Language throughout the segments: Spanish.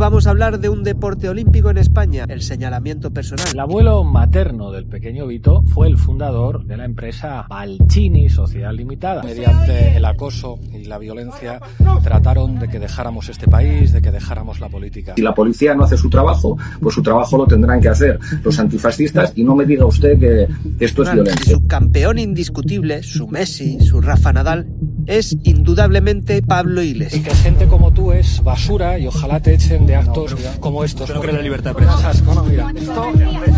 vamos a hablar de un deporte olímpico en España, el señalamiento personal. El abuelo materno del pequeño Vito fue el fundador de la empresa Balcini Sociedad Limitada. Mediante el acoso y la violencia trataron de que dejáramos este país, de que dejáramos la política. Si la policía no hace su trabajo, pues su trabajo lo tendrán que hacer los antifascistas, y no me diga usted que esto es violencia. Su campeón indiscutible, su Messi, su Rafa Nadal, es indudablemente Pablo Iglesias. Y que gente como tú es basura y ojalá te echen de actos como estos. No creo en la libertad de prensa. Bueno, mira, esto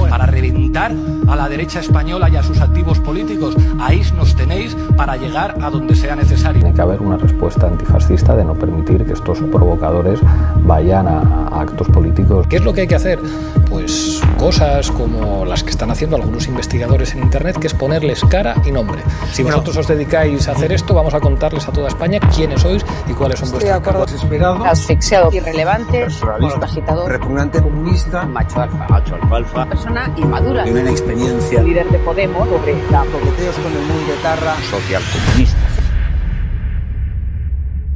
para reventar a la derecha española y a sus activos políticos. Ahí nos tenéis para llegar a donde sea necesario. Tiene que haber una respuesta antifascista de no permitir que estos provocadores vayan a actos políticos. ¿Qué es lo que hay que hacer? Pues cosas como las que están haciendo algunos investigadores en internet, que es ponerles cara y nombre. Si vosotros os dedicáis a hacer esto, vamos a contarles a toda España quiénes sois y cuáles son vuestras cargos. Desesperado, asfixiado, irrelevante, personalista, agitador, repugnante, comunista, macho alfa, persona inmadura, de una inexperiencia, líder de Podemos, obrera, coqueteos con el mundo etarra, social comunista.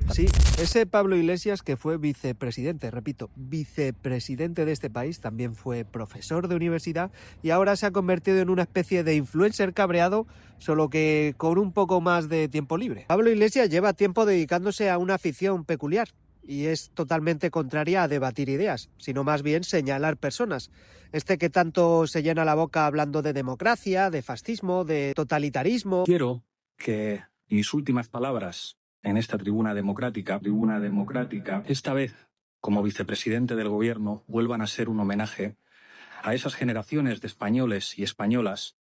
Sí, ese Pablo Iglesias, que fue vicepresidente, repito, vicepresidente de este país, también fue profesor de universidad y ahora se ha convertido en una especie de influencer cabreado, solo que con un poco más de tiempo libre. Pablo Iglesias lleva tiempo dedicándose a una afición peculiar y es totalmente contraria a debatir ideas, sino más bien señalar personas. Este que tanto se llena la boca hablando de democracia, de fascismo, de totalitarismo. Quiero que mis últimas palabras en esta tribuna democrática, esta vez como vicepresidente del gobierno, vuelvan a ser un homenaje a esas generaciones de españoles y españolas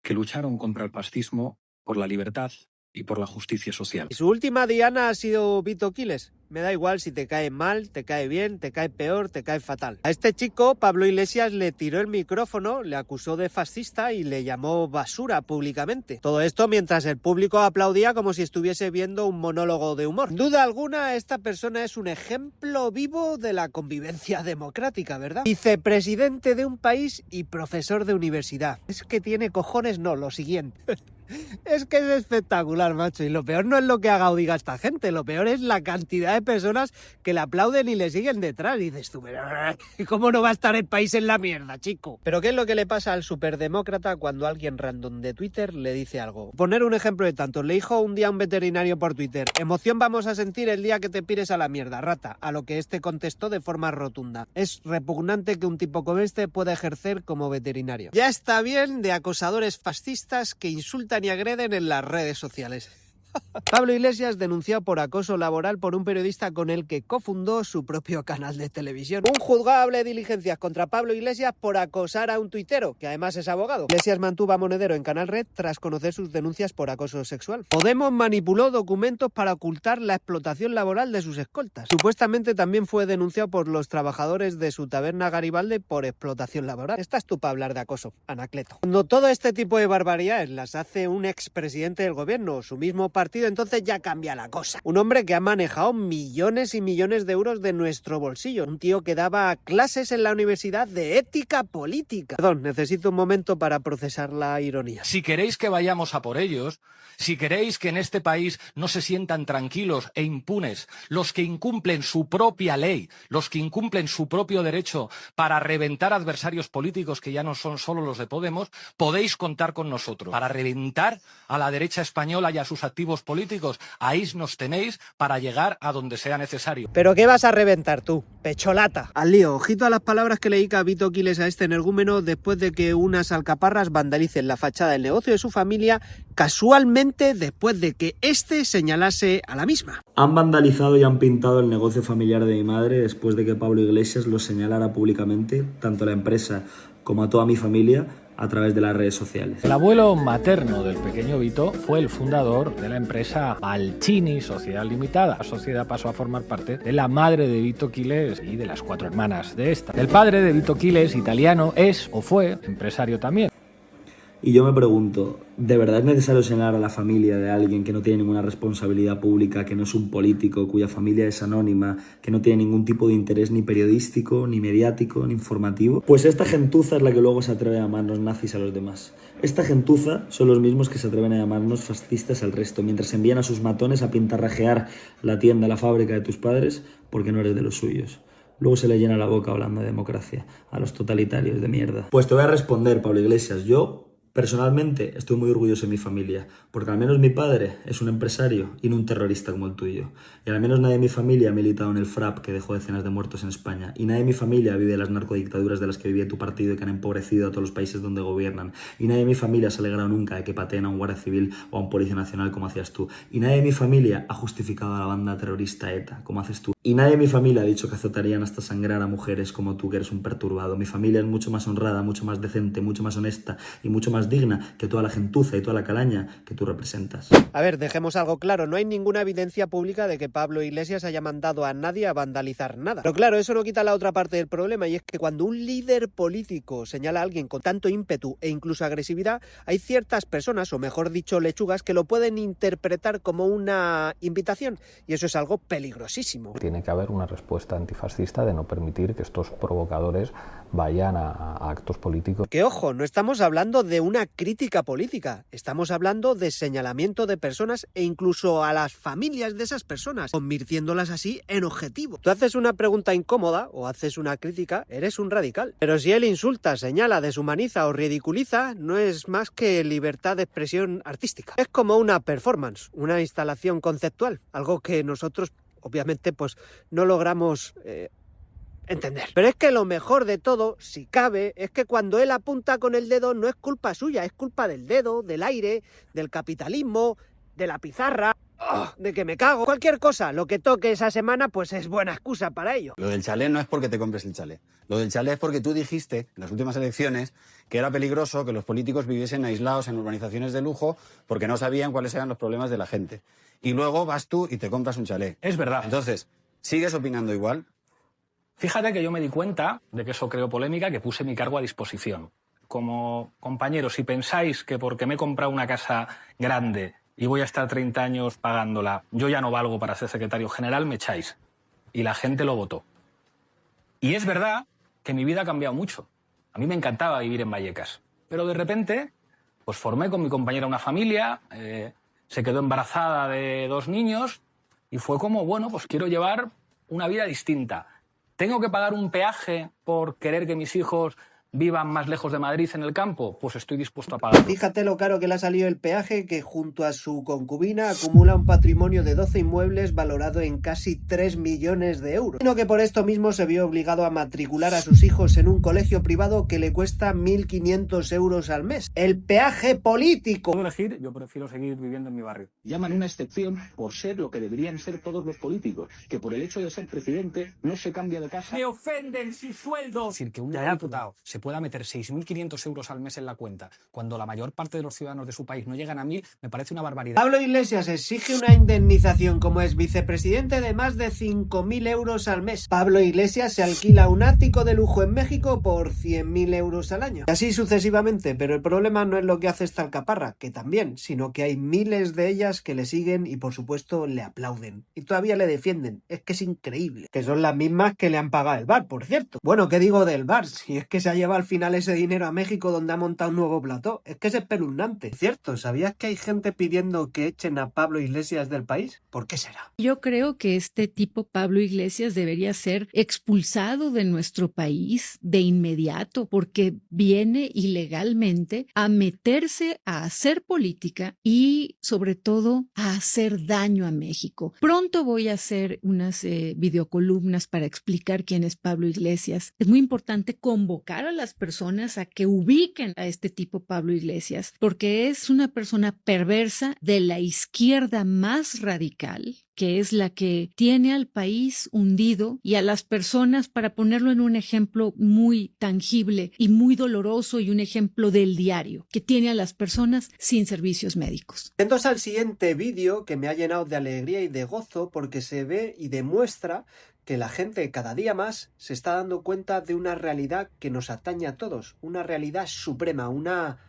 que lucharon contra el fascismo por la libertad y por la justicia social. Y su última diana ha sido Vito Quiles. Me da igual si te cae mal, te cae bien, te cae peor, te cae fatal. A este chico, Pablo Iglesias le tiró el micrófono, le acusó de fascista y le llamó basura públicamente. Todo esto mientras el público aplaudía como si estuviese viendo un monólogo de humor. Sin duda alguna, esta persona es un ejemplo vivo de la convivencia democrática, ¿verdad? Vicepresidente de un país y profesor de universidad. Es que tiene cojones, no, lo siguiente. Es que es espectacular, macho, y lo peor no es lo que haga o diga esta gente, lo peor es la cantidad de personas que le aplauden y le siguen detrás. Y dices tú, pero ¿cómo no va a estar el país en la mierda, chico? Pero ¿qué es lo que le pasa al superdemócrata cuando alguien random de Twitter le dice algo? Poner un ejemplo de tantos. Le dijo un día a un veterinario por Twitter: emoción vamos a sentir el día que te pires a la mierda, rata. A lo que este contestó de forma rotunda: es repugnante que un tipo como este pueda ejercer como veterinario. Ya está bien de acosadores fascistas que insultan y agreden en las redes sociales. Pablo Iglesias denunciado por acoso laboral por un periodista con el que cofundó su propio canal de televisión. Un juzgado abre diligencias contra Pablo Iglesias por acosar a un tuitero, que además es abogado. Iglesias mantuvo a Monedero en Canal Red tras conocer sus denuncias por acoso sexual. Podemos manipuló documentos para ocultar la explotación laboral de sus escoltas. Supuestamente también fue denunciado por los trabajadores de su taberna Garibaldi por explotación laboral. Estás tú para hablar de acoso, Anacleto. Cuando todo este tipo de barbaridades las hace un expresidente del gobierno, su mismo partido, entonces ya cambia la cosa. Un hombre que ha manejado millones y millones de euros de nuestro bolsillo. Un tío que daba clases en la universidad de ética política. Perdón, necesito un momento para procesar la ironía. Si queréis que vayamos a por ellos, si queréis que en este país no se sientan tranquilos e impunes los que incumplen su propia ley, los que incumplen su propio derecho para reventar adversarios políticos que ya no son solo los de Podemos, podéis contar con nosotros. Para reventar a la derecha española y a sus activos políticos, ahí nos tenéis para llegar a donde sea necesario. ¿Pero qué vas a reventar tú, pecholata? Al lío, ojito a las palabras que le dedica Vito Quiles a este energúmeno después de que unas alcaparras vandalicen la fachada del negocio de su familia, casualmente después de que este señalase a la misma. Han vandalizado y han pintado el negocio familiar de mi madre después de que Pablo Iglesias lo señalara públicamente, tanto a la empresa como a toda mi familia, a través de las redes sociales. El abuelo materno del pequeño Vito fue el fundador de la empresa Balcini Sociedad Limitada. La sociedad pasó a formar parte de la madre de Vito Quiles y de las 4 hermanas de esta. El padre de Vito Quiles, italiano, es o fue empresario también. Y yo me pregunto, ¿de verdad es necesario señalar a la familia de alguien que no tiene ninguna responsabilidad pública, que no es un político, cuya familia es anónima, que no tiene ningún tipo de interés ni periodístico, ni mediático, ni informativo? Pues esta gentuza es la que luego se atreve a llamarnos nazis a los demás. Esta gentuza son los mismos que se atreven a llamarnos fascistas al resto, mientras envían a sus matones a pintarrajear la tienda, la fábrica de tus padres, porque no eres de los suyos. luego se le llena la boca hablando de democracia a los totalitarios de mierda. Pues te voy a responder, Pablo Iglesias. Yo personalmente estoy muy orgulloso de mi familia, porque al menos mi padre es un empresario y no un terrorista como el tuyo. Y al menos nadie de mi familia ha militado en el FRAP que dejó decenas de muertos en España. Y nadie de mi familia vive de las narcodictaduras de las que vivía tu partido y que han empobrecido a todos los países donde gobiernan. Y nadie de mi familia se ha alegrado nunca de que pateen a un guardia civil o a un policía nacional como hacías tú. Y nadie de mi familia ha justificado a la banda terrorista ETA como haces tú. Y nadie de mi familia ha dicho que azotarían hasta sangrar a mujeres como tú, que eres un perturbado. Mi familia es mucho más honrada, mucho más decente, mucho más honesta y mucho más digna que toda la gentuza y toda la calaña que tú representas. A ver, dejemos algo claro, no hay ninguna evidencia pública de que Pablo Iglesias haya mandado a nadie a vandalizar nada. Pero claro, eso no quita la otra parte del problema, y es que cuando un líder político señala a alguien con tanto ímpetu e incluso agresividad, hay ciertas personas, o mejor dicho lechugas, que lo pueden interpretar como una invitación, y eso es algo peligrosísimo. Tiene que haber una respuesta antifascista de no permitir que estos provocadores vayan a actos políticos. Que ojo, no estamos hablando de una crítica política, estamos hablando de señalamiento de personas e incluso a las familias de esas personas, convirtiéndolas así en objetivo. Tú haces una pregunta incómoda o haces una crítica, eres un radical. Pero si él insulta, señala, deshumaniza o ridiculiza, no es más que libertad de expresión artística. Es como una performance, una instalación conceptual, algo que nosotros obviamente pues no logramos entender. Pero es que lo mejor de todo, si cabe, es que cuando él apunta con el dedo no es culpa suya, es culpa del dedo, del aire, del capitalismo, de la pizarra, de que me cago. Cualquier cosa, lo que toque esa semana, pues es buena excusa para ello. Lo del chalet no es porque te compres el chalet. Lo del chalet es porque tú dijiste en las últimas elecciones que era peligroso que los políticos viviesen aislados en urbanizaciones de lujo porque no sabían cuáles eran los problemas de la gente. Y luego vas tú y te compras un chalet. Es verdad. Entonces, ¿sigues opinando igual? Fíjate que yo me di cuenta de que eso creó polémica, que puse mi cargo a disposición. Como compañeros, si pensáis que porque me he comprado una casa grande y voy a estar 30 años pagándola, yo ya no valgo para ser secretario general, me echáis. Y la gente lo votó. Y es verdad que mi vida ha cambiado mucho. A mí me encantaba vivir en Vallecas. Pero de repente, pues formé con mi compañera una familia, se quedó embarazada de 2 niños y fue como, bueno, pues quiero llevar una vida distinta. ¿Tengo que pagar un peaje por querer que mis hijos vivan más lejos de Madrid en el campo? Pues estoy dispuesto a pagarlo. Fíjate lo caro que le ha salido el peaje, que junto a su concubina acumula un patrimonio de 12 inmuebles valorado en casi 3 millones de euros. Sino que por esto mismo se vio obligado a matricular a sus hijos en un colegio privado que le cuesta 1.500 euros al mes. El peaje político. Puedo elegir, yo prefiero seguir viviendo en mi barrio. Llaman una excepción por ser lo que deberían ser todos los políticos, que por el hecho de ser presidente no se cambia de casa. ¡Me ofenden su sueldo! Es decir, que un diputado se pueda meter 6.500 euros al mes en la cuenta cuando la mayor parte de los ciudadanos de su país no llegan a 1.000, me parece una barbaridad. Pablo Iglesias exige una indemnización como es vicepresidente de más de 5.000 euros al mes. Pablo Iglesias se alquila un ático de lujo en México por 100.000 euros al año. Y así sucesivamente, pero el problema no es lo que hace esta alcaparra, que también, sino que hay miles de ellas que le siguen y por supuesto le aplauden. Y todavía le defienden. Es que es increíble. Que son las mismas que le han pagado el bar, por cierto. Bueno, ¿qué digo del bar? Si es que se ha llevado al final ese dinero a México donde ha montado un nuevo plató. Es que es espeluznante. Cierto, ¿sabías que hay gente pidiendo que echen a Pablo Iglesias del país? ¿Por qué será? Yo creo que este tipo, Pablo Iglesias, debería ser expulsado de nuestro país de inmediato porque viene ilegalmente a meterse a hacer política y sobre todo a hacer daño a México. Pronto voy a hacer unas videocolumnas para explicar quién es Pablo Iglesias. Es muy importante convocar a las personas a que ubiquen a este tipo Pablo Iglesias, porque es una persona perversa de la izquierda más radical, que es la que tiene al país hundido y a las personas, para ponerlo en un ejemplo muy tangible y muy doloroso y un ejemplo del diario, que tiene a las personas sin servicios médicos. Atentos al siguiente vídeo que me ha llenado de alegría y de gozo porque se ve y demuestra que la gente cada día más se está dando cuenta de una realidad que nos atañe a todos, una realidad suprema, una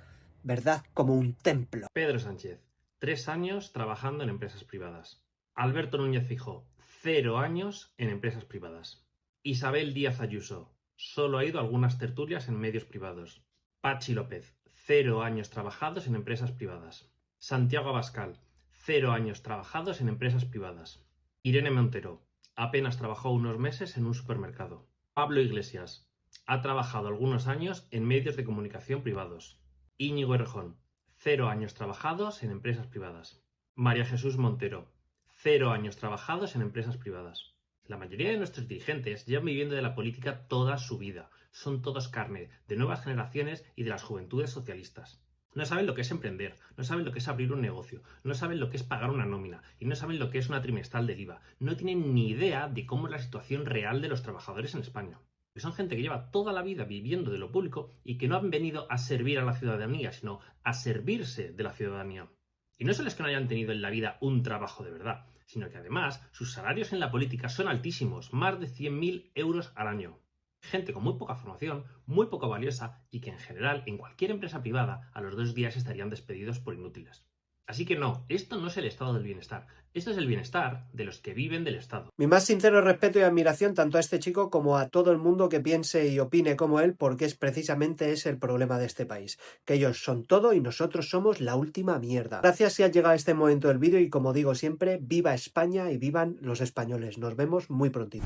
verdad como un templo. Pedro Sánchez, 3 años trabajando en empresas privadas. Alberto Núñez Feijóo, 0 años en empresas privadas. Isabel Díaz Ayuso, solo ha ido a algunas tertulias en medios privados. Patxi López, 0 años trabajados en empresas privadas. Santiago Abascal, 0 años trabajados en empresas privadas. Irene Montero, apenas trabajó unos meses en un supermercado. Pablo Iglesias ha trabajado algunos años en medios de comunicación privados. Íñigo Errejón, 0 años trabajados en empresas privadas. María Jesús Montero, 0 años trabajados en empresas privadas. La mayoría de nuestros dirigentes llevan viviendo de la política toda su vida. Son todos carne de nuevas generaciones y de las juventudes socialistas. No saben lo que es emprender, no saben lo que es abrir un negocio, no saben lo que es pagar una nómina y no saben lo que es una trimestral del IVA. No tienen ni idea de cómo es la situación real de los trabajadores en España. Que son gente que lleva toda la vida viviendo de lo público y que no han venido a servir a la ciudadanía, sino a servirse de la ciudadanía. Y no solo es que no hayan tenido en la vida un trabajo de verdad, sino que además sus salarios en la política son altísimos, más de 100.000 euros al año. Gente con muy poca formación, muy poco valiosa y que en general en cualquier empresa privada a los 2 días estarían despedidos por inútiles. Así que no, esto no es el estado del bienestar, esto es el bienestar de los que viven del Estado. Mi más sincero respeto y admiración tanto a este chico como a todo el mundo que piense y opine como él, porque es precisamente ese el problema de este país, que ellos son todo y nosotros somos la última mierda. Gracias si has llegado a este momento del vídeo y como digo siempre, viva España y vivan los españoles. Nos vemos muy prontito.